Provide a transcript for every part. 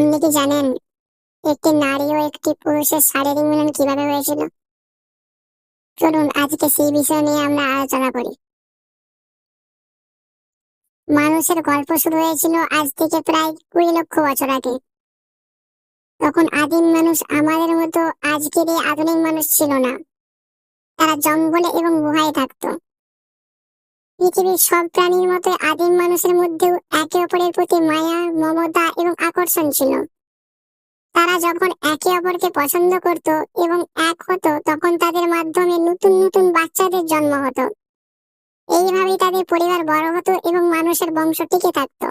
আপনি কি জানেন একটি নারী ও একটি পুরুষের শারীরিক মিলন কিভাবে হয়েছিল? চলুন আজকে সেই বিষয় নিয়ে আমরা আলোচনা করি। মানুষের গল্প শুরু হয়েছিল আজ থেকে প্রায় 20 লক্ষ বছর আগে। তখন আদিম মানুষ আমাদের মতো আজকের এই আধুনিক মানুষ ছিল না। তারা জঙ্গলে এবং গুহায় থাকতো। পৃথিবীর সব প্রাণীর মতো আদিম মানুষের মধ্যেও একে অপরের প্রতি মায়া, মমতা এবং আকর্ষণ ছিল। তারা যখন একে অপরকে পছন্দ করত এবং এক হতো, তখন তাদের মাধ্যমে নতুন নতুন বাচ্চাদের জন্ম হতো। এইভাবেই তাদের পরিবার বড় হতো এবং মানুষের বংশ টিকে থাকতো।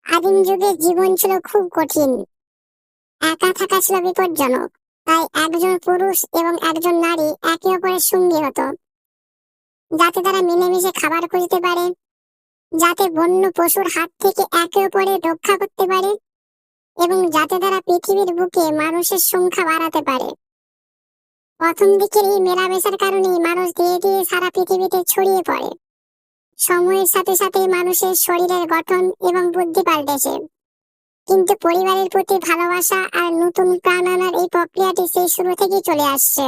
আদিম যুগে জীবন ছিল খুব কঠিন। একা থাকা ছিল বিপজ্জনক। তাই একজন পুরুষ এবং একজন নারী একে অপরের সঙ্গী হতো, যাতে তারা মিলেমিশে খাবার খুঁজতে পারে, যাতে বন্য পশুর হাত থেকে একে অপরের রক্ষা করতে পারে এবং যাতে তারা পৃথিবীর বুকে মানুষের সংখ্যা বাড়াতে পারে। প্রথম দিকের এই মেলামেশার কারণেই মানুষ ধীরে ধীরে সারা পৃথিবীতে ছড়িয়ে পড়ে। সময়ের সাথে সাথে মানুষের শরীরের গঠন এবং বুদ্ধি পাল্টেছে, কিন্তু পরিবারের প্রতি ভালোবাসা আর নতুন প্রাণ আনার এই প্রক্রিয়াটি সেই শুরু থেকেই চলে আসছে।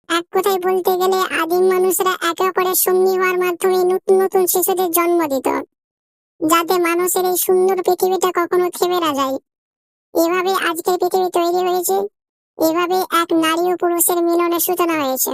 এক কথায় বলতে গেলে আদিম মানুষরা একে অপরের সঙ্গী হওয়ার মাধ্যমে নতুন নতুন শিশুদের জন্ম দিত, যাতে মানুষের এই সুন্দর পৃথিবীটা কখনো থেমে না যায়। এভাবে আজকের পৃথিবী তৈরি হয়েছে। এভাবে এক নারী ও পুরুষের মিলনের সূচনা হয়েছে।